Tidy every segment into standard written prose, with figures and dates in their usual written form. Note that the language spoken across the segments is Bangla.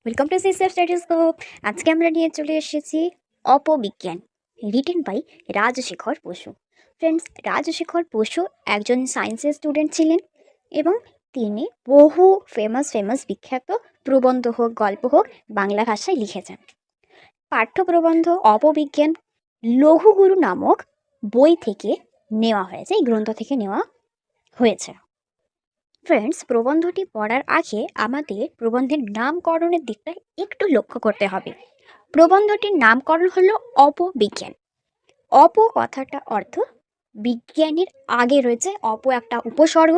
Welcome to sister stethoscope. আজকে আমরা নিয়ে চলে এসেছি Apabigyan, written by Rajshekhar Basu. Friends, Rajshekhar Basu একজন সায়েন্সের স্টুডেন্ট ছিলেন এবং তিনি বহু ফেমাস বিখ্যাত প্রবন্ধ হোক, গল্প হোক, বাংলা ভাষায় লিখেছেন। পাঠ্যপ্রবন্ধ অপবিজ্ঞান লঘুগুরু নামক বই থেকে নেওয়া হয়েছে, এই গ্রন্থ থেকে নেওয়া হয়েছে। ফ্রেন্ডস, প্রবন্ধটি পড়ার আগে আমাদের প্রবন্ধের নামকরণের দিকটা একটু লক্ষ্য করতে হবে। প্রবন্ধটির নামকরণ হলো অপবিজ্ঞান। অপ কথাটা অর্থ বিজ্ঞানের আগে রয়েছে, অপ একটা উপসর্গ।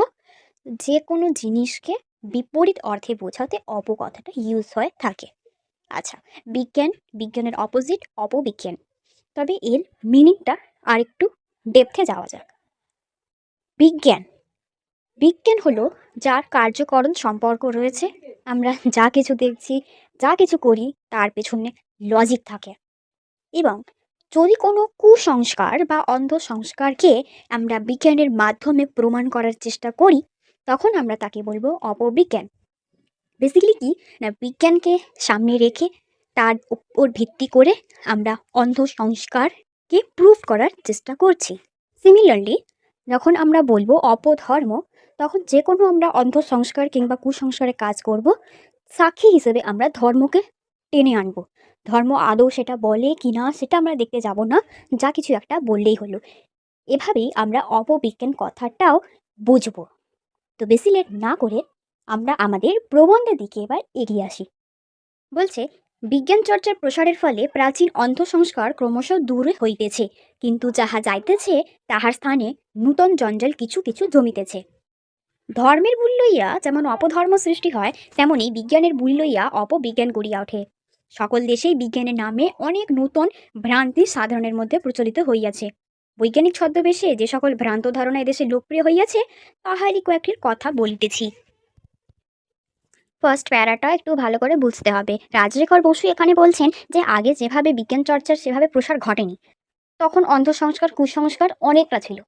যে কোনো জিনিসকে বিপরীত অর্থে বোঝাতে অপ কথাটা ইউজ হয়ে থাকে। আচ্ছা, বিজ্ঞানের অপোজিট অপবিজ্ঞান। তবে এর মিনিংটা আরেকটু ডেপথে যাওয়া যাক। বিজ্ঞান হলো যার কার্যকরণ সম্পর্ক রয়েছে। আমরা যা কিছু দেখছি, যা কিছু করি, তার পেছনে লজিক থাকে। এবং যদি কোনো কুসংস্কার বা অন্ধ সংস্কারকে আমরা বিজ্ঞানের মাধ্যমে প্রমাণ করার চেষ্টা করি, তখন আমরা তাকে বলবো অপবিজ্ঞান। বেসিক্যালি কি না, বিজ্ঞানকে সামনে রেখে তার উপর ভিত্তি করে আমরা অন্ধ সংস্কারকে প্রুভ করার চেষ্টা করছি। সিমিলারলি, যখন আমরা বলবো অপধর্ম, তখন যে কোনো আমরা অন্ধ সংস্কার কিংবা কুসংস্কারে কাজ করব, সাক্ষী হিসেবে আমরা ধর্মকে টেনে আনবো। ধর্ম আদৌ সেটা বলে কি না সেটা আমরা দেখতে যাব না, যা কিছু একটা বললেই হলো। এভাবেই আমরা অপবিজ্ঞান কথাটাও বুঝবো। তো বেশি লেট না করে আমরা আমাদের প্রবন্ধের দিকে এবার এগিয়ে আসি। বলছে, বিজ্ঞান চর্চার প্রসারের ফলে প্রাচীন অন্ধ সংস্কার ক্রমশ দূর হইতেছে, কিন্তু যাহা যাইতেছে তাহার স্থানে নূতন জঞ্জাল কিছু কিছু জমিতেছে। ধর্মের ভুল লইয়া যেমন অপধর্ম সৃষ্টি হয়, তেমনি বিজ্ঞানের ভুল লইয়া অপবিজ্ঞান গড়িয়া ওঠে। সকল দেশেই বিজ্ঞানের নামে অনেক নূতন ভ্রান্তি সাধারণের মধ্যে প্রচলিত হইয়াছে। বৈজ্ঞানিক ছদ্মবেশে যে সকল ভ্রান্ত ধারণা এদেশে লোকপ্রিয় হইয়াছে, তাহারই কয়েকটির কথা বলিতেছি। ফার্স্ট প্যারাটা একটু ভালো করে বুঝতে হবে। রাজশেখর বসু এখানে বলছেন যে আগে যেভাবে বিজ্ঞান চর্চার সেভাবে প্রসার ঘটেনি, তখন অন্ধ সংস্কার কুসংস্কার অনেকটা ছিল।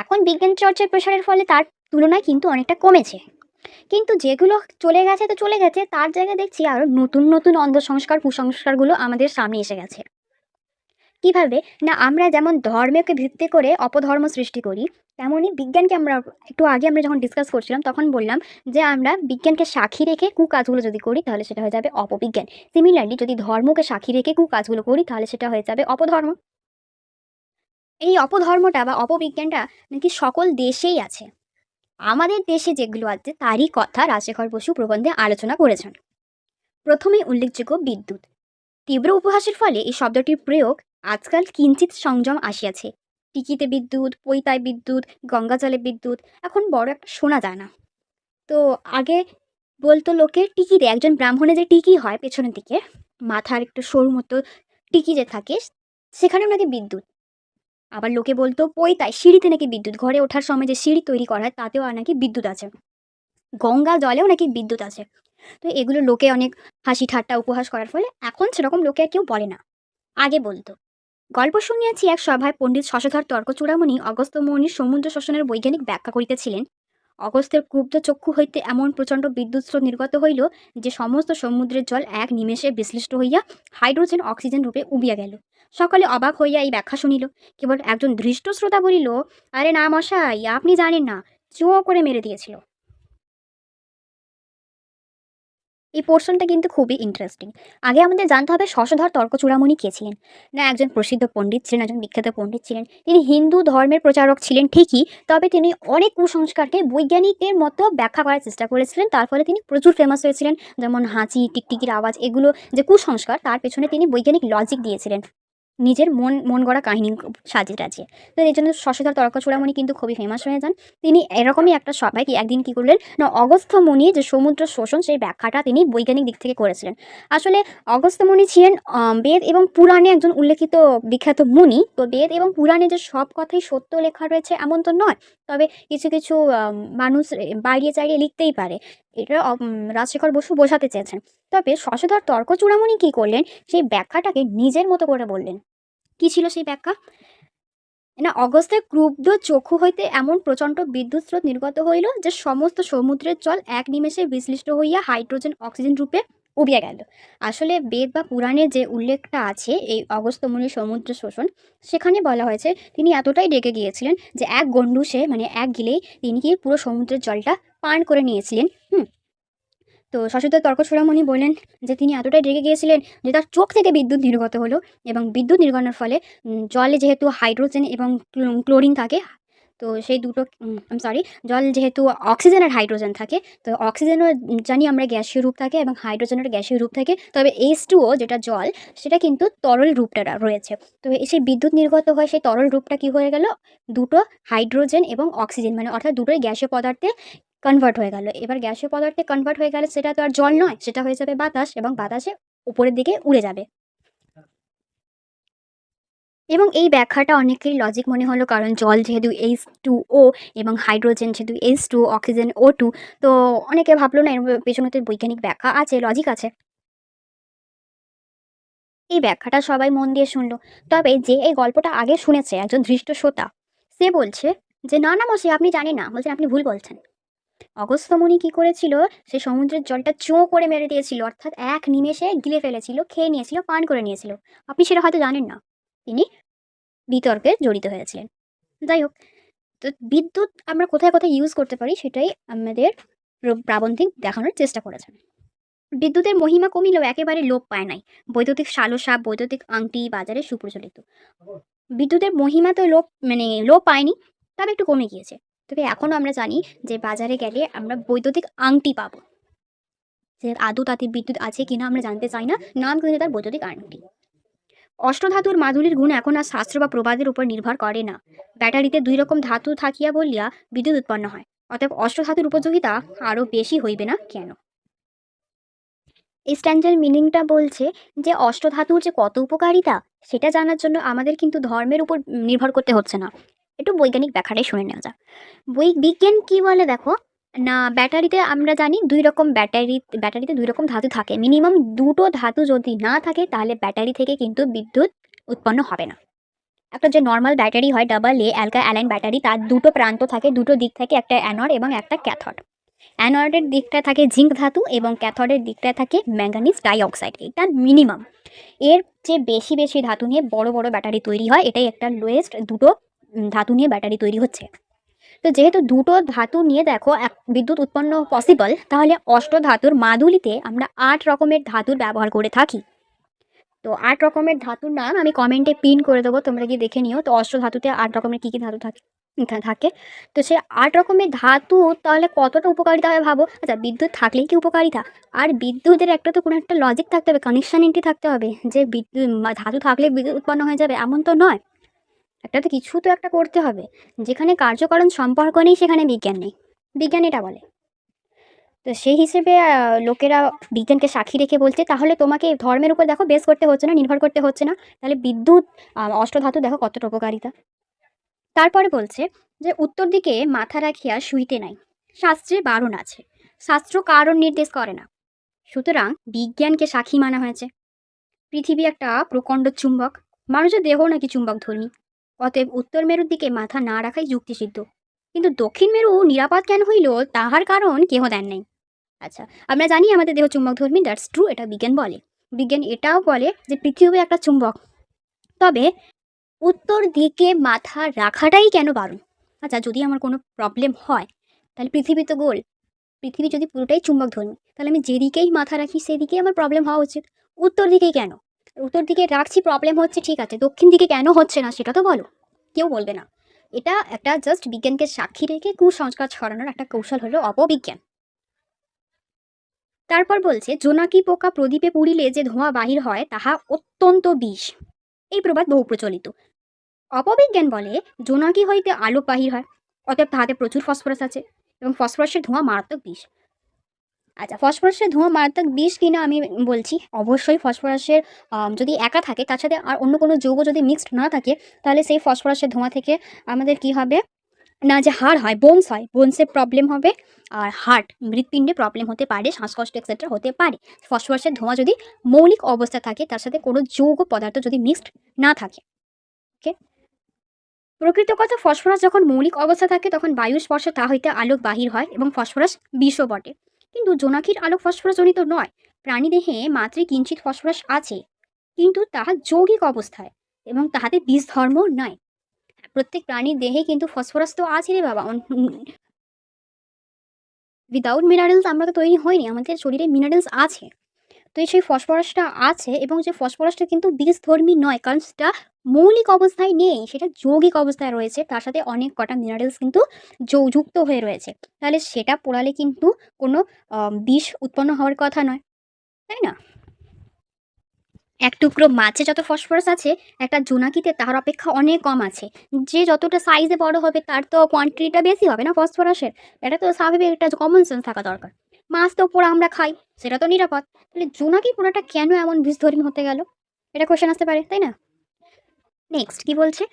এখন বিজ্ঞান চর্চার প্রসারের ফলে তার তুলনায় কিন্তু অনেকটা কমেছে। কিন্তু যেগুলো চলে গেছে তো চলে গেছে, তার জায়গায় দেখছি আরও নতুন নতুন অন্ধ সংস্কার কুসংস্কারগুলো আমাদের সামনে এসে গেছে। কিভাবে না, আমরা যেমন ধর্মকে ভিত্তি করে অপধর্ম সৃষ্টি করি, তেমনই বিজ্ঞানকে আমরা একটু আগে আমরা যখন ডিসকাস করছিলাম তখন বললাম যে আমরা বিজ্ঞানকে সাক্ষী রেখে কুকাজগুলো যদি করি তাহলে সেটা হয়ে যাবে অপবিজ্ঞান। সিমিলারলি, যদি ধর্মকে সাক্ষী রেখে কুকাজগুলো করি তাহলে সেটা হয়ে যাবে অপধর্ম। এই অপধর্মটা বা অপবিজ্ঞানটা নাকি সকল দেশেই আছে। আমাদের দেশে যেগুলো আছে তারই কথা রাজশেখর বসু প্রবন্ধে আলোচনা করেছেন। প্রথমেই উল্লেখযোগ্য বিদ্যুৎ। তীব্র উপহাসের ফলে এই শব্দটির প্রয়োগ আজকাল কিঞ্চিত সংযম আসিয়াছে। টিকিতে বিদ্যুৎ, পৈতায় বিদ্যুৎ, গঙ্গাজলে বিদ্যুৎ এখন বড় একটা শোনা যায় না। তো আগে বলতো লোকে টিকিতে, একজন ব্রাহ্মণে যে টিকি হয় পেছনের দিকে, মাথার একটু সরু মতো টিকি যে থাকে, সেখানেও নাকি বিদ্যুৎ। আবার লোকে বলতো পৈতায়, সিঁড়িতে নাকি বিদ্যুৎ, ঘরে ওঠার সময় যে সিঁড়ি তৈরি করা হয় তাতেও আর নাকি বিদ্যুৎ আছে। গঙ্গা জলেও নাকি বিদ্যুৎ আছে। তো এগুলো লোকে অনেক হাসি ঠাট্টা উপহাস করার ফলে এখন সেরকম লোকে আর কেউ বলে না, আগে বলতো। গল্প শুনিয়াছি, এক সভায় পণ্ডিত শশধর তর্কচূড়ামণি অগস্ত্য মুনির সমুদ্র শোষণের বৈজ্ঞানিক ব্যাখ্যা করিতেছিলেন। অগস্ত্যের ক্রুব্ধ চক্ষু হইতে এমন প্রচণ্ড বিদ্যুৎ স্রোত নির্গত হইল যে সমস্ত সমুদ্রের জল এক নিমেষে বিশ্লিষ্ট হইয়া হাইড্রোজেন অক্সিজেন রূপে উবিয়া গেল। সকলে অবাক হইয়া এই ব্যাখ্যা শুনিল। কেবল একজন ধৃষ্ট শ্রোতা বলিল, আরে না মশাই, আপনি জানেন না, চুঁ করে মেরে দিয়েছিল। এই পোর্শনটা কিন্তু খুবই ইন্টারেস্টিং। আগে আমাদের জানতে হবে শশধর তর্কচূড়ামণি কে ছিলেন। না, একজন প্রসিদ্ধ পণ্ডিত ছিলেন, একজন বিখ্যাত পণ্ডিত ছিলেন। তিনি হিন্দু ধর্মের প্রচারক ছিলেন ঠিকই, তবে তিনি অনেক কুসংস্কারকে বৈজ্ঞানিকের মতো ব্যাখ্যা করার চেষ্টা করেছিলেন। তার ফলে তিনি প্রচুর ফেমাস হয়েছিলেন। যেমন হাঁচি, টিকটিকির আওয়াজ, এগুলো যে কুসংস্কার, তার পেছনে তিনি বৈজ্ঞানিক লজিক দিয়েছিলেন, নিজের মন গড়া কাহিনী সাজিয়ে রাজিয়ে। তো এই জন্য শশধর তর্কচূড়ামণি কিন্তু খুবই ফেমাস হয়ে যান। তিনি এরকমই একটা সবাই একদিন কী করলেন না, অগস্ত্য মুনি যে সমুদ্র শোষণ সেই ব্যাখ্যাটা তিনি বৈজ্ঞানিক দিক থেকে করেছিলেন। আসলে অগস্ত্য মুনি ছিলেন বেদ এবং পুরাণে একজন উল্লেখিত বিখ্যাত মুনি। তো বেদ এবং পুরাণে যে সব কথাই সত্য লেখা রয়েছে এমন তো নয়, তবে কিছু কিছু মানুষ বাইরে চাইয়ে লিখতেই পারে, এটা রাজশেখর বসু বোঝাতে চেয়েছেন। তবে শশধর তর্কচূড়ামণি কী করলেন, সেই ব্যাখ্যাটাকে নিজের মতো করে বললেন। কি ছিল সেই ব্যাখ্যা না, অগস্ত্যের ক্রুব্ধ চক্ষু হইতে এমন প্রচণ্ড বিদ্যুৎ স্রোত নির্গত হইল যে সমস্ত সমুদ্রের জল এক নিমেষে বিশ্লিষ্ট হইয়া হাইড্রোজেন অক্সিজেন রূপে উবিয়া গেল। আসলে বেদ বা পুরাণে যে উল্লেখটা আছে এই অগস্ত্য মুনির সমুদ্র শোষণ, সেখানে বলা হয়েছে তিনি এতটাই রেগে গিয়েছিলেন যে এক গণ্ডূষে মানে এক গিলেই তিনি কি পুরো সমুদ্রের জলটা পান করে নিয়েছিলেন। তো সশস্ত্র তর্ক চূড়ামণি বললেন যে তিনি এতটাই রেগে গিয়েছিলেন যে তার চোখ থেকে বিদ্যুৎ নির্গত হলো, এবং বিদ্যুৎ নির্গমনের ফলে জলে যেহেতু হাইড্রোজেন এবং ক্লোরিন থাকে, তো সেই দুটো সরি, জল যেহেতু অক্সিজেন আর হাইড্রোজেন থাকে, তো অক্সিজেনও জানি আমরা গ্যাসীয় রূপ থাকে এবং হাইড্রোজেনের গ্যাসীয় রূপ থাকে, তবে H2O যেটা জল সেটা কিন্তু তরল রূপটা রয়েছে। তো সেই বিদ্যুৎ নির্গত হয়ে সেই তরল রূপটা কি হয়ে গেল, দুটো হাইড্রোজেন এবং অক্সিজেন মানে অর্থাৎ দুটোই গ্যাসীয় পদার্থে কনভার্ট হয়ে গেল। এবার গ্যাসীয় পদার্থে কনভার্ট হয়ে গেলে সেটা তো আর জল নয়, সেটা হয়ে যাবে বাতাস, এবং বাতাসে উপরের দিকে উড়ে যাবে। এবং এই ব্যাখ্যাটা অনেকেরই লজিক মনে হলো, কারণ জল যেহেতু H2O এবং হাইড্রোজেন যেহেতু H2, অক্সিজেন O2, তো অনেকে ভাবলো না এর পেছনে তো বৈজ্ঞানিক ব্যাখ্যা আছে, লজিক আছে। এই ব্যাখ্যাটা সবাই মন দিয়ে শুনলো। তবে যে এই গল্পটা আগে শুনেছে একজন ধৃষ্ট শ্রোতা, সে বলছে যে না না মশাই, আপনি জানেন না, বলছেন আপনি ভুল বলছেন। অগস্ত্য মুনি কি করেছিল, সে সমুদ্রের জলটা চোঁ করে মেরে দিয়েছিল, অর্থাৎ এক নিমেষে গিলে ফেলেছিল, খেয়ে নিয়েছিল, পান করে নিয়েছিল। আপনি সেটা হয়তো জানেন না। তিনি বিতর্কে জড়িত হয়েছিলেন। যাই হোক, তো বিদ্যুৎ আমরা কোথায় কোথায় ইউজ করতে পারি সেটাই আমাদের প্রাবন্ধিক দেখানোর চেষ্টা করেছেন। বিদ্যুতের মহিমা কমিলেও একেবারে লোপ পায় নাই। বৈদ্যুতিক সালোকসাপ, বৈদ্যুতিক আংটি বাজারে সুপ্রচলিত। বিদ্যুতের মহিমা তো লোপ পায়নি, তবে একটু কমে গিয়েছে। তবে এখনও আমরা জানি যে বাজারে গেলে আমরা বৈদ্যুতিক আংটি পাবো। যে আদৌ তাতে বিদ্যুৎ আছে কিনা আমরা জানতে চাই না, নাম কিন্তু তার বৈদ্যুতিক আংটি। অষ্টধাতুর মাধুরীর গুণ এখন আর শাস্ত্র বা প্রবাদের উপর নির্ভর করে না। ব্যাটারিতে 2 রকম ধাতু থাকিয়া বলিয়া বিদ্যুৎ উৎপন্ন হয়, অতএব অষ্টধাতুর উপযোগিতা আরও বেশি হইবে না কেন। এই স্ট্যান্ডার্ড মিনিংটা বলছে যে অষ্টধাতুর যে কত উপকারিতা সেটা জানার জন্য আমাদের কিন্তু ধর্মের উপর নির্ভর করতে হচ্ছে না। একটু বৈজ্ঞানিক ব্যাখ্যাটাই শুনে নেওয়া যাক। বিজ্ঞান কি বলে দেখো, না ব্যাটারিতে আমরা জানি 2 রকম ব্যাটারিতে 2 রকম ধাতু থাকে। মিনিমাম দুটো ধাতু যদি না থাকে তাহলে ব্যাটারি থেকে কিন্তু বিদ্যুৎ উৎপন্ন হবে না। একটা যে নর্মাল ব্যাটারি হয় AA অ্যালকাইলাইন ব্যাটারি, তার দুটো প্রান্ত থাকে, দুটো দিক থাকে, একটা অ্যানোড এবং একটা ক্যাথোড। অ্যানোডের দিকটা থাকে জিঙ্ক ধাতু এবং ক্যাথোডের দিকটা থাকে ম্যাঙ্গানিজ ডাইঅক্সাইড। এটা মিনিমাম। এর যে বেশি বেশি ধাতু নিয়ে বড় বড় ব্যাটারি তৈরি হয়, এটাই একটা লোয়েস্ট দুটো ধাতু নিয়ে ব্যাটারি তৈরি হচ্ছে। তো যেহেতু দুটো ধাতু নিয়ে দেখো বিদ্যুৎ উৎপন্ন পসিবল, তাহলে অষ্টধাতুর মাদুলিতে আমরা 8 রকমের ধাতুর ব্যবহার করে থাকি। তো 8 রকমের ধাতুর নাম আমি কমেন্টে পিন করে দেবো, তোমরা গিয়ে দেখে নিও। তো অষ্টধাতুতে 8 রকমের কী কী ধাতু থাকে। তো সে 8 রকমের ধাতু তাহলে কতটা উপকারিতা হয় ভাবো। আচ্ছা, বিদ্যুৎ থাকলেই কি উপকারিতা? আর বিদ্যুতের একটা তো কোনো একটা লজিক থাকতে হবে, কানেকশানিটি থাকতে হবে, যে বিদ্যুৎ ধাতু থাকলে বিদ্যুৎ উৎপন্ন হয়ে যাবে এমন তো নয়। একটা তো কিছু তো একটা করতে হবে। যেখানে কার্যকারণ সম্পর্ক নেই সেখানে বিজ্ঞান নেই, বিজ্ঞান এটা বলে। তো সেই হিসেবে লোকেরা বিজ্ঞানকে সাক্ষী রেখে বলছে তাহলে তোমাকে ধর্মের উপর দেখো বেস করতে হচ্ছে না, নির্ভর করতে হচ্ছে না। তাহলে বিদ্যুৎ অষ্টধাতু দেখো কতটা উপকারিতা। তারপরে বলছে যে উত্তর দিকে মাথা রাখিয়া শুইতে নাই, শাস্ত্রে বারণ আছে, শাস্ত্র কারণ নির্দেশ করে না। সুতরাং বিজ্ঞানকে সাক্ষী মানা হয়েছে। পৃথিবী একটা প্রকাণ্ড চুম্বক, মানুষের দেহ নাকি চুম্বক ধর্মী, অতএব উত্তর মেরুর দিকে মাথা না রাখাই যুক্তিসিদ্ধ। কিন্তু দক্ষিণ মেরু নিরাপদ কেন হইল তাহার কারণ কেহ দেন নাই। আচ্ছা, আমরা জানি আমাদের দেহ চুম্বক ধর্মী, দ্যাটস ট্রু, এটা বিজ্ঞান বলে। বিজ্ঞান এটাও বলে যে পৃথিবী একটা চুম্বক, তবে উত্তর দিকে মাথা রাখাটাই কেন বারণ। আচ্ছা, যদি আমার কোনো প্রবলেম হয় তাহলে পৃথিবী তো গোল, পৃথিবী যদি পুরোটাই চুম্বক ধর্মী তাহলে আমি যেদিকেই মাথা রাখি সেদিকেই আমার প্রবলেম হওয়া উচিত। উত্তর দিকেই কেন? উত্তর দিকে রাখছি, প্রবলেম হচ্ছে, ঠিক আছে, দক্ষিণ দিকে কেন হচ্ছে না সেটা তো বলো। কেউ বলবে না। এটা একটা জাস্ট বিজ্ঞানকে সাক্ষী রেখে কুসংস্কার ছড়ানোর একটা কৌশল হলো অপবিজ্ঞান। তারপর বলছে জোনাকি পোকা প্রদীপে পুড়িলে যে ধোঁয়া বাহির হয় তাহা অত্যন্ত বিষ। এই প্রবাদ বহু প্রচলিত। অপবিজ্ঞান বলে জোনাকি হইতে আলোক বাহির হয়, অতএব তাহাতে প্রচুর ফসফরাস আছে এবং ফসফরাসের ধোঁয়া মারাত্মক বিষ। আচ্ছা, ফসফরাসের ধোঁয়া মারাত্মক বিষ কিনা আমি বলছি। অবশ্যই ফসফরাসের যদি একা থাকে, তার সাথে আর অন্য কোনো যৌগ যদি মিক্সড না থাকে, তাহলে সেই ফসফরাসের ধোঁয়া থেকে আমাদের কি হবে না, যে হাড় হয়, বোনস হয়, বোনসের প্রবলেম হবে, আর হার্ট হৃৎপিণ্ডে প্রবলেম হতে পারে, শ্বাসকষ্ট এক্সেট্রা হতে পারে। ফসফরাসের ধোঁয়া যদি মৌলিক অবস্থা থাকে, তার সাথে কোনো যৌগ পদার্থ যদি মিক্সড না থাকে। ওকে, প্রকৃত কথা, ফসফরাস যখন মৌলিক অবস্থা থাকে তখন বায়ুর স্পর্শে তা হইতে আলোক বাহির হয় এবং ফসফরাস বিষও বটে। কিন্তু জোনাকির আলোক ফসফরাস জনিত নয়, প্রাণীদেহে মাত্রে কিঞ্চিৎ ফসফরাস আছে, কিন্তু তাহা যৌগিক অবস্থায় এবং তাহাতে বিষ ধর্ম নয়। প্রত্যেক প্রাণীর দেহে কিন্তু ফসফরাস তো আছে রে বাবা। উইদাউট মিনারেলস আমরা তো তৈরি হইনি, আমাদের শরীরে মিনারেলস আছে। তো এই সেই ফসফরাসটা আছে এবং যে ফসফরাসটা কিন্তু বীজধর্মী নয়, কারণ সেটা মৌলিক অবস্থায় নেই, সেটা যৌগিক অবস্থায় রয়েছে, তার সাথে অনেক কটা মিনারেলস কিন্তু যুক্ত হয়ে রয়েছে। তাহলে সেটা পোড়ালে কিন্তু কোনো বিষ উৎপন্ন হওয়ার কথা নয়, তাই না? এক টুকরো মাছে যত ফসফরাস আছে, একটা জোনাকিতে তার অপেক্ষা অনেক কম আছে। যে যতটা সাইজে বড় হবে তার তো কোয়ান্টিটিটা বেশি হবে না ফসফরাসের। এটা তো স্বাভাবিক, একটা কমন সেন্স থাকা দরকার। মাছ তো পোড়া আমরা খাই, সেটা তো নিরাপদ। তাহলে জোনাকি পোড়াটা কেন এমন বিষধর্মী হতে গেল? এটা কোয়েশ্চেন আসতে পারে, তাই না? নেক্সট কি বলছে,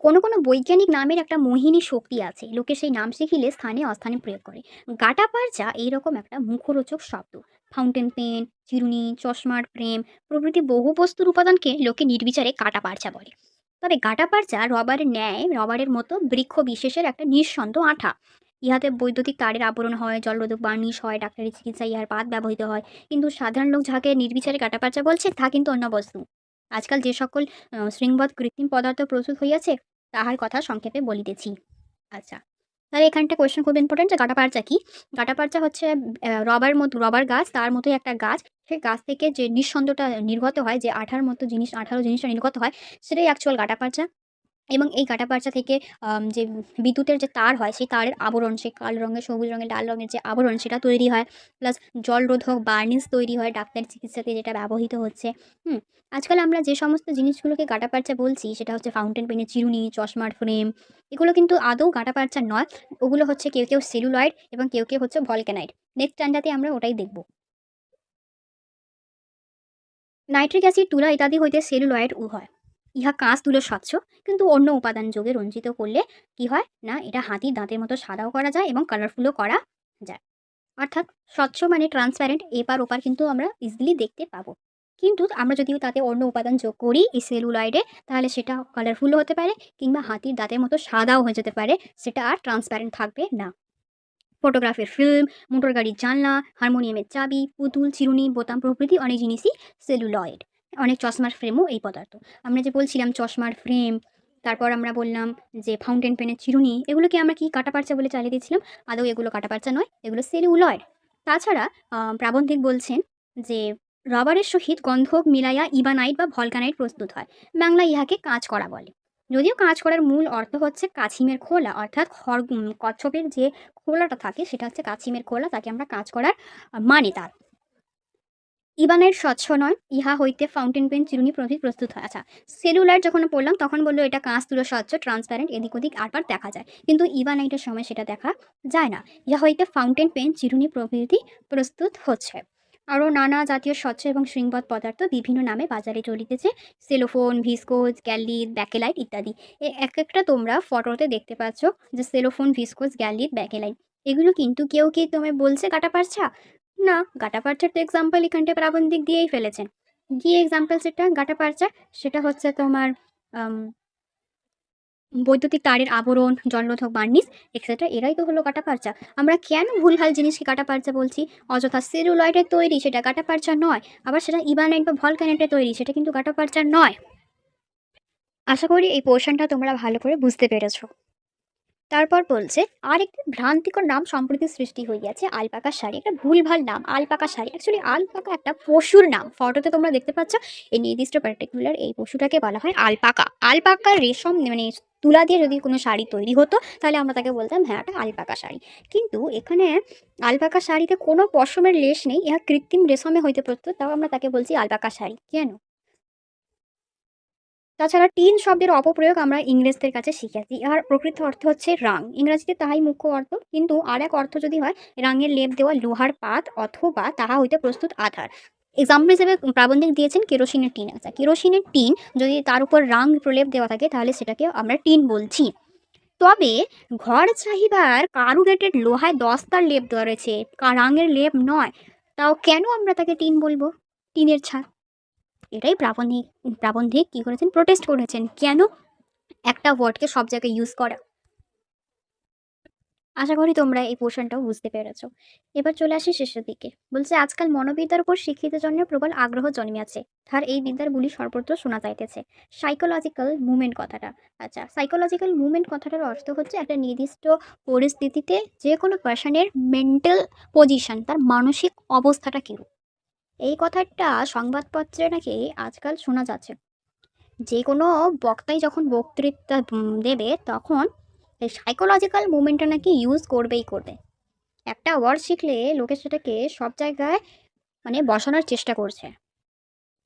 কোনো কোনো বৈজ্ঞানিক নামের একটা মোহিনী শক্তি আছে, লোকে সেই নাম শিখিলে স্থানে অস্থানে প্রয়োগ করে। গাটাপারচা এইরকম একটা মুখরোচক শব্দ। ফাউন্টেন পেন, চিরুনি, চশমার ফ্রেম প্রভৃতি বহু বস্তুর উপাদানকে লোকে নির্বিচারে গাটাপারচা বলে। তবে গাটাপারচা রবারের ন্যায়, রবারের মতো বৃক্ষ বিশেষের একটা নিঃসন্দ আঠা। ইহাতে বৈদ্যুতিক তারের আবরণ হয়, জলরোধক বার্নিশ হয়, ডাক্তারি চিকিৎসায় ইহার পাত ব্যবহৃত হয়। কিন্তু সাধারণ লোক যাকে নির্বিচারে গাটাপারচা বলছে তা কিন্তু অন্য বস্তু। আজকাল যে সকল শৃঙ্গবৎ কৃত্রিম পদার্থ প্রস্তুত হইয়াছে, তাহার কথা সংক্ষেপে বলিতেছি। আচ্ছা, তাহলে এখানটা কোয়েশ্চেন খুব ইম্পর্টেন্ট, যে গাটাপারচা কি? গাটাপারচা হচ্ছে রবার গাছ, তার মতোই একটা গাছ। সেই গাছ থেকে যে নিঃসন্দটা নির্গত হয়, যে আঠালো জিনিসটা নির্গত হয়, সেটাই অ্যাকচুয়াল গাটাপারচা। এবং এই কাঁটাপারচা থেকে যে বিদ্যুতের যে তার হয়, সেই তারের আবরণ, সেই কালো রঙের, সবুজ রঙের, লাল রঙের যে আবরণ, সেটা তৈরি হয়। প্লাস জলরোধক বার্নিশ তৈরি হয় ডাক্তারি চিকিৎসাতে, যেটা ব্যবহৃত হচ্ছে। হুম? আজকাল আমরা যে সমস্ত জিনিসগুলোকে কাঁটাপারচা বলছি, সেটা হচ্ছে ফাউন্টেন পেনের চিরুনি, চশমার ফ্রেম, এগুলো কিন্তু আদৌ কাঁটাপারচা নয়। ওগুলো হচ্ছে কেউ সেলুলয়েড এবং কেউ হচ্ছে ভলক্যানাইড। নেক্সট স্ট্যান্ডার্ডে আমরা ওটাই দেখব। নাইট্রিক অ্যাসিড, তুলা ইত্যাদি হইতে সেলুলয়েড হয়। ইহা কাঁচ তুলো স্বচ্ছ, কিন্তু অন্য উপাদান যোগে রঞ্জিত করলে কি হয় না, এটা হাতির দাঁতের মতো সাদাও করা যায় এবং কালারফুলও করা যায়। অর্থাৎ স্বচ্ছ মানে ট্রান্সপ্যারেন্ট, এপার ওপার কিন্তু আমরা ইজিলি দেখতে পাবো। কিন্তু আমরা যদি তাতে অন্য উপাদান যোগ করি এই সেলুলয়েডে, তাহলে সেটা কালারফুলও হতে পারে, কিংবা হাতির দাঁতের মতো সাদাও হয়ে যেতে পারে, সেটা আর ট্রান্সপ্যারেন্ট থাকবে না। ফটোগ্রাফের ফিল্ম, মোটর গাড়ির জানলা, হারমোনিয়ামের চাবি, পুতুল, চিরুনি, বোতাম প্রভৃতি অনেক জিনিসই সেলুলয়েড। অনেক চশমার ফ্রেমও এই পদার্থ। আমরা যে বলছিলাম চশমার ফ্রেম, তারপর আমরা বললাম যে ফাউন্টেন পেনের চিরুনি, এগুলোকে আমরা কি কাটাপারচা বলে চালিয়ে দিয়েছিলাম। আদৌ এগুলো কাটাপারচা নয়, এগুলো সেলুলয়েড। তাছাড়া প্রাবন্ধিক বলছেন যে রবারের সহিত গন্ধক মিলাইয়া ইবানাইট বা ভলকানাইট প্রস্তুত হয়। বাংলা ইহাকে কাঁচ করা বলে। যদিও কাঁচ করার মূল অর্থ হচ্ছে কাছিমের খোলা, অর্থাৎ কচ্ছপের যে খোলাটা থাকে সেটা হচ্ছে কাছিমের খোলা, তাকে আমরা কাজ করার মানে তার। ইবানের স্বচ্ছ নয়, ইহা হইতে ফাউন্টেন পেন, চিরুনি প্রভৃতি প্রস্তুত হয়। আচ্ছা, সেলুলার যখন পড়লাম তখন বললো এটা কাঁচ তুলো স্বচ্ছ, ট্রান্সপ্যারেন্ট, এদিক ওদিক আরবার দেখা যায়, কিন্তু ইবানাইটের সময় সেটা দেখা যায় না। ইহা হইতে ফাউন্টেন পেন, চিরুনি প্রভৃতি প্রস্তুত হচ্ছে। আরও নানা জাতীয় স্বচ্ছ এবং শৃঙ্গবৎ পদার্থ বিভিন্ন নামে বাজারে চলিতেছে। সেলোফোন, ভিসকোজ, গ্যালিথ, ব্যাকেলাইট ইত্যাদি। এক একটা তোমরা ফটোতে দেখতে পাচ্ছ যে সেলোফোন, ভিসকোজ, গ্যালিথ, ব্যাকেলাইট, এগুলো কিন্তু কেউ কি তোমায় বলছে কাটাপারছা? না, গাটাপারচার তো এক্সাম্পল এখানটায় প্রাবন্ধিক দিয়েই ফেলেছেন। কি এক্সাম্পল সেটা গাটাপারচার? সেটা হচ্ছে তোমার আম, বৈদ্যুতিক তারের আবরণ, জলরোধক বার্নিশ এক্সেট্রা, এরাই তো হলো কাটাপারচা। আমরা কেন ভুলভাল জিনিসকে কাটাপারচা বলছি? অযথা সেলুলয়েডের তৈরি সেটা কাটাপারচা নয়, আবার সেটা ইবানাইট বা ভলকানাইটের তৈরি সেটা কিন্তু কাটাপারচা নয়। আশা করি এই পোর্শনটা তোমরা ভালো করে বুঝতে পেরেছো। তারপর বলছে আরেকটি ভ্রান্তিকর নাম সম্প্রতি সৃষ্টি হইয়াছে, আলপাকা শাড়ি। একটা ভুলভাল নাম আলপাকা শাড়ি। অ্যাকচুয়ালি আলপাকা একটা পশুর নাম, ফটোতে তোমরা দেখতে পাচ্ছ। এই নির্দিষ্ট পার্টিকুলার এই পশুটাকে বলা হয় আলপাকা। আলপাকার রেশম মানে তুলা দিয়ে যদি কোনো শাড়ি তৈরি হতো, তাহলে আমরা তাকে বলতাম হ্যাঁ একটা আলপাকা শাড়ি। কিন্তু এখানে আলপাকা শাড়িতে কোনো পশমের লেশ নেই, ইহা কৃত্রিম রেশমে হইতে প্রস্তুত, তাও আমরা তাকে বলছি আলপাকা শাড়ি। কেন? তাছাড়া টিন শব্দের অপপ্রয়োগ আমরা ইংরেজদের কাছে শিখেছি। ইহার প্রকৃত অর্থ হচ্ছে রাং, ইংরাজিতে তাহাই মুখ্য অর্থ, কিন্তু আর এক অর্থ যদি হয় রাঙের লেপ দেওয়া লোহার পাত অথবা তাহা হইতে প্রস্তুত আধার। এক্সাম্পল হিসেবে প্রাবন্ধিক দিয়েছেন কেরোসিনের টিন। আচ্ছা, কেরোসিনের টিন যদি তার উপর রাং প্রলেপ দেওয়া থাকে, তাহলে সেটাকে আমরা টিন বলছি। তবে ঘর চাহিবার কারুগেটেড লোহায় দস্তার লেপ দেওয়া রয়েছে, রাঙের লেপ নয়, তাও কেন আমরা তাকে টিন বলবো? টিনের ছাদ। এটাই প্রাবন্ধিক প্রাবন্ধিক কী করেছেন, প্রোটেস্ট করেছেন। কেন একটা ওয়ার্ডকে সব জায়গায় ইউজ করা? আশা করি তোমরা এই পোর্শনটাও বুঝতে পেরেছো। এবার চলে আসি শেষের দিকে। বলছে আজকাল মনোবিদ্যার উপর শিক্ষিতের জন্য প্রবল আগ্রহ জন্মিয়াছে। তার এই বিদ্যার বুলি সর্বত্র শোনা যাইতেছে। সাইকোলজিক্যাল মুভমেন্ট কথাটা। আচ্ছা, সাইকোলজিক্যাল মুভমেন্ট কথাটার অর্থ হচ্ছে একটা নির্দিষ্ট পরিস্থিতিতে যে কোনো পার্সনের মেন্টাল পজিশন, তার মানসিক অবস্থাটা কীরূপ। এই কথাটা সংবাদপত্রে নাকি আজকাল শোনা যাচ্ছে। যে কোনো বক্তাই যখন বক্তৃতা দেবে তখন এই সাইকোলজিক্যাল মুভমেন্টটা নাকি ইউজ করবেই করবে। একটা ওয়ার্ড শিখলে লোকে সেটাকে সব জায়গায় মানে বসানোর চেষ্টা করছে।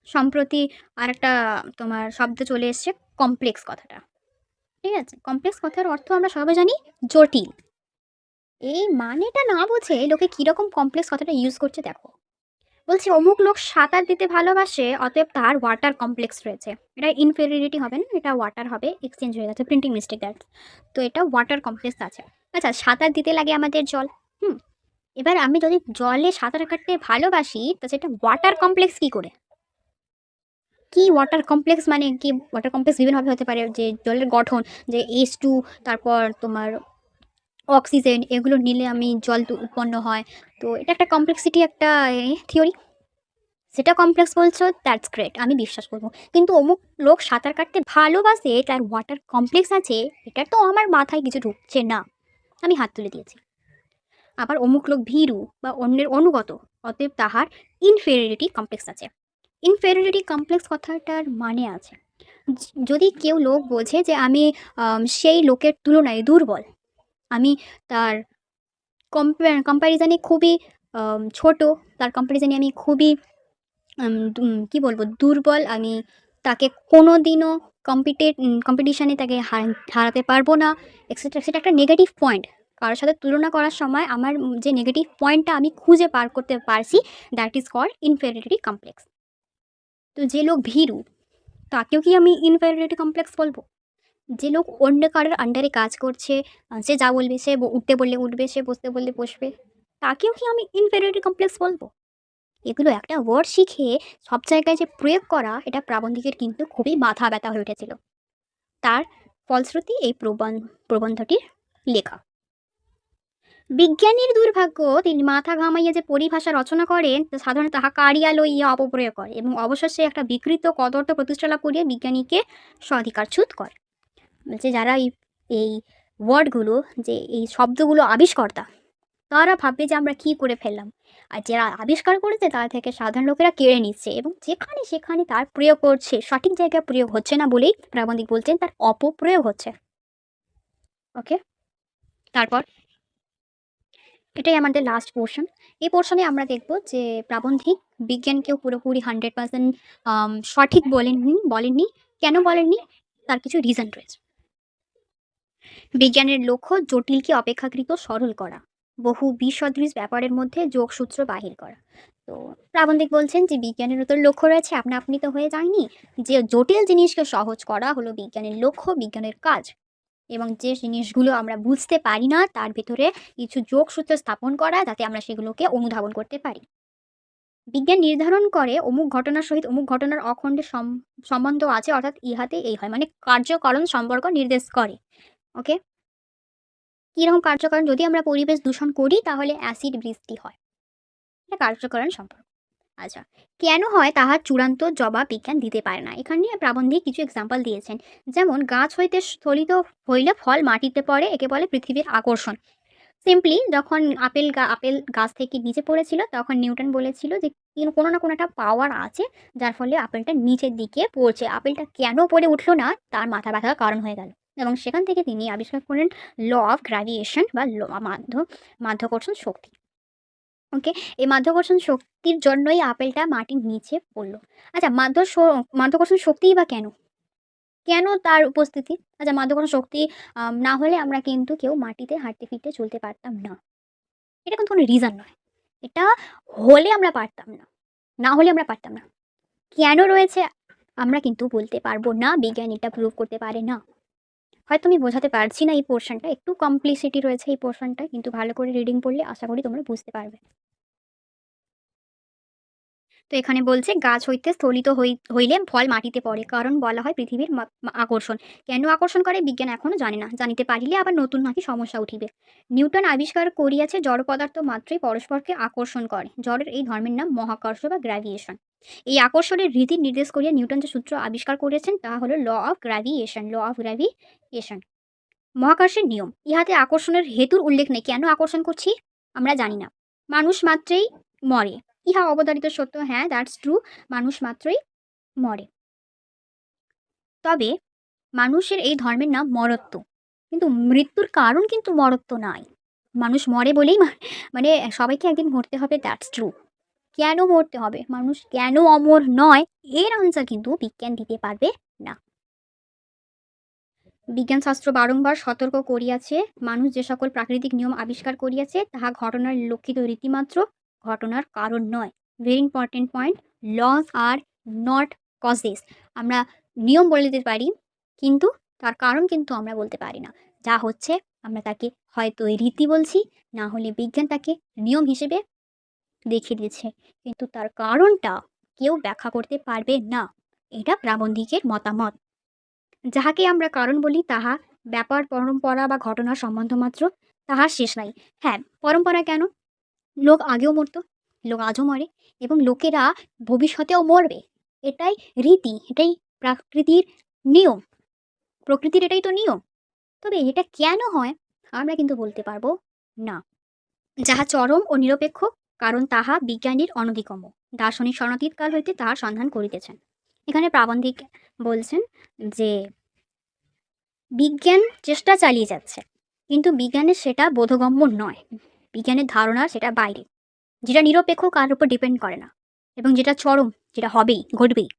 সম্প্রতি আরেকটা তোমার শব্দ চলে এসছে, কমপ্লেক্স কথাটা। ঠিক আছে, কমপ্লেক্স কথার অর্থ আমরা সবাই জানি জটিল। এই মানেটা না বুঝে লোকে কীরকম কমপ্লেক্স কথাটা ইউজ করছে দেখো। বলছে অমুক লোক সাঁতার দিতে ভালোবাসে, অতএব তার ওয়াটার কমপ্লেক্স রয়েছে। এটা ইনফেরিয়রিটি হবে না, এটা ওয়াটার হবে, এক্সচেঞ্জ হয়ে গেছে, প্রিন্টিং মিস্টেক দ্যাট। তো এটা ওয়াটার কমপ্লেক্স আছে। আচ্ছা, সাঁতার দিতে লাগে আমাদের জল। হুম, এবার আমি যদি জলে সাঁতার কাটতে ভালোবাসি তো সেটা ওয়াটার কমপ্লেক্স কী করে? কি ওয়াটার কমপ্লেক্স মানে কি? ওয়াটার কমপ্লেক্স বিভিন্নভাবে হতে পারে, যে জলের গঠন, যে H2, তারপর তোমার অক্সিজেন, এগুলো নিলে আমি জল উৎপন্ন হয়। তো এটা একটা কমপ্লেক্সিটি, একটা থিওরি। সেটা কমপ্লেক্স বলছো, দ্যাটস গ্রেট, আমি বিশ্বাস করবো। কিন্তু অমুক লোক সাঁতার কাটতে ভালোবাসে, তার ওয়াটার কমপ্লেক্স আছে, এটা তো আমার মাথায় কিছু ঢুকছে না। আমি হাত তুলে দিয়েছি। আবার অমুক লোক ভীরু বা অন্যের অনুগত, অতএব তাহার ইনফেরিয়রিটি কমপ্লেক্স আছে। ইনফেরিয়রিটি কমপ্লেক্স কথাটার মানে আছে যদি কেউ লোক বোঝে যে আমি সেই লোকের তুলনায় দুর্বল, আমি তার কম্প্যারিজনে খুবই ছোট, তার কম্প্যারিজনে আমি খুবই কী বলবো, দুর্বল, আমি তাকে কোনো দিনও কম্পিটিশানে তাকে হারাতে পারবো না, এক্সেট্রা। সেটা একটা নেগেটিভ পয়েন্ট। কারোর সাথে তুলনা করার সময় আমার যে নেগেটিভ পয়েন্টটা আমি খুঁজে পার করতে পারছি, that is called inferiority complex. তো যে লোক ভীরু, তাকেও কি আমি ইনফেরিয়রিটি কমপ্লেক্স বলবো? যে লোক অন্য কারোর আন্ডারে কাজ করছে, সে যা বলবে, সে উঠতে বললে উঠবে, সে বসতে বললে বসবে, তাকেও কি আমি ইনফেরিয়রিটি কমপ্লেক্স বলবো? এগুলো একটা ওয়ার্ড শিখে সব জায়গায় যে প্রয়োগ করা, এটা প্রাবন্ধিকের কিন্তু খুবই মাথা ব্যথা হয়ে উঠেছিল। তার ফলশ্রুতি এই প্রবন্ধটির লেখা। বিজ্ঞানীর দুর্ভাগ্য, তিনি মাথা ঘামাইয়া যে পরিভাষা রচনা করেন সাধারণত তাহা কারিয়া লইয়া অপপ্রয়োগ করে এবং অবশেষে একটা বিকৃত কদর্থ প্রতিষ্ঠা লাভ করিয়া বিজ্ঞানীকে স্বাধিকারচ্যুত করে। বলছে যারা এই ওয়ার্ডগুলো, যে এই শব্দগুলো আবিষ্কর্তা, তারা ভাববে যে আমরা কী করে ফেললাম, আর যারা আবিষ্কার করেছে তার থেকে সাধারণ লোকেরা কেড়ে নিচ্ছে এবং যেখানে সেখানে তার প্রয়োগ করছে, সঠিক জায়গায় প্রয়োগ হচ্ছে না বলেই প্রাবন্ধিক বলছেন তার অপপ্রয়োগ হচ্ছে। ওকে, তারপর এটাই আমাদের লাস্ট পোর্শন। এই পোর্শনে আমরা দেখব যে প্রাবন্ধিক বিজ্ঞানকেও পুরোপুরি 100% সঠিক বলেননি। কেন বলেননি? তার কিছু রিজন রয়েছে। বিজ্ঞানের লক্ষ্য জটিলকে অপেক্ষাকৃত সরল করা, বহু বিসদৃশ ব্যাপারের মধ্যে যোগসূত্র বাহির করা। তো প্রাবন্ধিক বলছেন যে বিজ্ঞানেরও তো লক্ষ্য রয়েছে, আপনা আপনি তো হয়ে যায়নি। যে জটিল জিনিসকে সহজ করা হলো বিজ্ঞানের লক্ষ্য, বিজ্ঞানের কাজ। এবং যে জিনিসগুলো আমরা বুঝতে পারি না তার ভেতরে কিছু যোগসূত্র স্থাপন করা, যাতে আমরা সেগুলোকে অনুধাবন করতে পারি। বিজ্ঞান নির্ধারণ করে অমুক ঘটনার সহিত অমুক ঘটনার অখণ্ডে সম্বন্ধ আছে, অর্থাৎ ইহাতে এই হয়, মানে কার্যকারণ সম্পর্ক নির্দেশ করে। ওকে, কীরকম কার্যকারণ? যদি আমরা পরিবেশ দূষণ করি তাহলে অ্যাসিড বৃষ্টি হয়, এটা কার্যকারণ সম্পর্ক। আচ্ছা, কেন হয় তাহার চূড়ান্ত জবাব বিজ্ঞান দিতে পারে না। এখানে প্রাবন্ধিক কিছু এক্সাম্পল দিয়েছেন, যেমন গাছ হইতে স্থলিত হইলে ফল মাটিতে পড়ে, একে বলে পৃথিবীর আকর্ষণ। সিম্পলি যখন আপেল গাছ থেকে নিচে পড়েছিল তখন নিউটন বলেছিল যে কোনো না কোনো একটা পাওয়ার আছে যার ফলে আপেলটা নিচের দিকে পড়ছে। আপেলটা কেন পড়ে উঠলো না তার মাথা ব্যথার কারণ হয়ে গেল, এবং সেখান থেকে তিনি আবিষ্কার করেন ল অফ গ্র্যাভিটেশন বা মাধ্যাকর্ষণ শক্তি। ওকে, এই মাধ্যাকর্ষণ শক্তির জন্যই আপেলটা মাটির নিচে পড়লো। আচ্ছা, মাধ্যাকর্ষণ শক্তিই বা কেন? কেন তার উপস্থিতি? আচ্ছা, মাধ্যাকর্ষণ শক্তি না হলে আমরা কিন্তু কেউ মাটিতে হাঁটতে ফিরতে চলতে পারতাম না। এটা কিন্তু কোনো রিজন নয়। এটা হলে আমরা পারতাম না, না হলে আমরা পারতাম না। কেন রয়েছে আমরা কিন্তু বলতে পারবো না, বিজ্ঞান এটা প্রুভ করতে পারে না। হয়তো আমি বোঝাতে পারছি না এই পোর্শনটা, একটু কমপ্লিসিটি রয়েছে এই পোর্শনটায়, কিন্তু ভালো করে রিডিং পড়লে আশা করি তোমরা বুঝতে পারবে। তো এখানে বলছে গাছ হইতে স্থলিত হইলে ফল মাটিতে পড়ে, কারণ বলা হয় পৃথিবীর আকর্ষণ। কেন আকর্ষণ করে বিজ্ঞান এখনো জানে না, জানিতে পারিলে আবার নতুন নাকি সমস্যা উঠিবে। নিউটন আবিষ্কার করিয়াছে জড় পদার্থ মাত্রই পরস্পরকে আকর্ষণ করে, জড়ের এই ধর্মের নাম মহাকর্ষ বা গ্র্যাভিয়েশন। এই আকর্ষণের রীতি নির্দেশ করিয়া নিউটন যে সূত্র আবিষ্কার করেছেন তা হলো ল অফ গ্র্যাভিয়েশন। ল অফ গ্র্যাভিয়েশন মহাকর্ষের নিয়ম। ইহাতে আকর্ষণের হেতুর উল্লেখ নেই, কেন আকর্ষণ করছি আমরা জানি না। মানুষ মাত্রেই মরে, ইহা অবধারিত সত্য। হ্যাঁ, দ্যাটস ট্রু, মানুষ মাত্রই মরে। তবে মানুষের এই ধর্মের নাম মরত্ব, কিন্তু মৃত্যুর কারণ কিন্তু মরত্ব নাই। মানুষ মরে বলেই মানে সবাইকে একদিন মরতে হবে, দ্যাটস ট্রু। কেন মরতে হবে, মানুষ কেন অমর নয়, এর আনসার কিন্তু বিজ্ঞান দিতে পারবে না। বিজ্ঞান শাস্ত্র বারংবার সতর্ক করিয়াছে, মানুষ যে সকল প্রাকৃতিক নিয়ম আবিষ্কার করিয়াছে তাহা ঘটনার লক্ষিত রীতিমাত্র, ঘটনার কারণ নয়। Very important point, laws are not causes. আমরা নিয়ম বলে দিতে পারি, কিন্তু তার কারণ কিন্তু আমরা বলতে পারি না। যা হচ্ছে আমরা তাকে হয়তো রীতি বলছি, না হলে বিজ্ঞান তাকে নিয়ম হিসেবে দেখিয়ে দিচ্ছে, কিন্তু তার কারণটা কেউ ব্যাখ্যা করতে পারবে না। এটা প্রাবন্ধিকের মতামত। যাহাকে আমরা কারণ বলি তাহা ব্যাপার, পরম্পরা বা ঘটনার সম্বন্ধ মাত্র, তাহার শেষ নাই। হ্যাঁ, পরম্পরা কেন? লোক আগেও মরতো, লোক আজও মরে, এবং লোকেরা ভবিষ্যতেও মরবে। এটাই রীতি, এটাই প্রকৃতির নিয়ম, প্রকৃতির এটাই তো নিয়ম। তবে এটা কেন হয় আমরা কিন্তু বলতে পারবো না। যাহা চরম ও নিরপেক্ষ, কারণ তাহা বিজ্ঞানীর অনধিগম্য, দার্শনিক স্বর্ণতীত কাল হইতে তাহার সন্ধান করিতেছেন। এখানে প্রাবন্ধিক বলছেন যে বিজ্ঞান চেষ্টা চালিয়ে যাচ্ছে, কিন্তু বিজ্ঞানের সেটা বোধগম্য নয়, বিজ্ঞানের ধারণা সেটা বাইরে, যেটা নিরপেক্ষ কার উপর ডিপেন্ড করে না, এবং যেটা চরম, যেটা হবেই, ঘটবেই।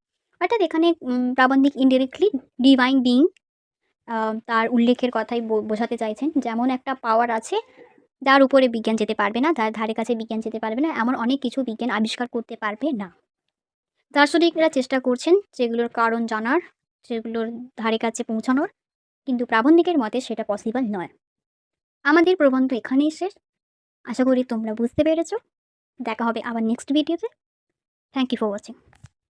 অর্থাৎ এখানে প্রাবন্ধিক ইনডিরেক্টলি ডিভাইন বিং তার উল্লেখের কথাই বোঝাতে চাইছেন। যেমন একটা পাওয়ার আছে যার উপরে বিজ্ঞান যেতে পারবে না, যার ধারে কাছে বিজ্ঞান যেতে পারবে না, এমন অনেক কিছু বিজ্ঞান আবিষ্কার করতে পারবে না। দার্শনিকরা চেষ্টা করছেন যেগুলোর কারণ জানার, যেগুলোর ধারে কাছে পৌঁছানোর, কিন্তু প্রাবন্ধিকের মতে সেটা পসিবল নয়। আমাদের প্রবন্ধ এখানেই শেষ। আশা করি তোমরা বুঝতে পেরেছো। দেখা হবে আবার নেক্সট ভিডিওতে। Thank you for watching.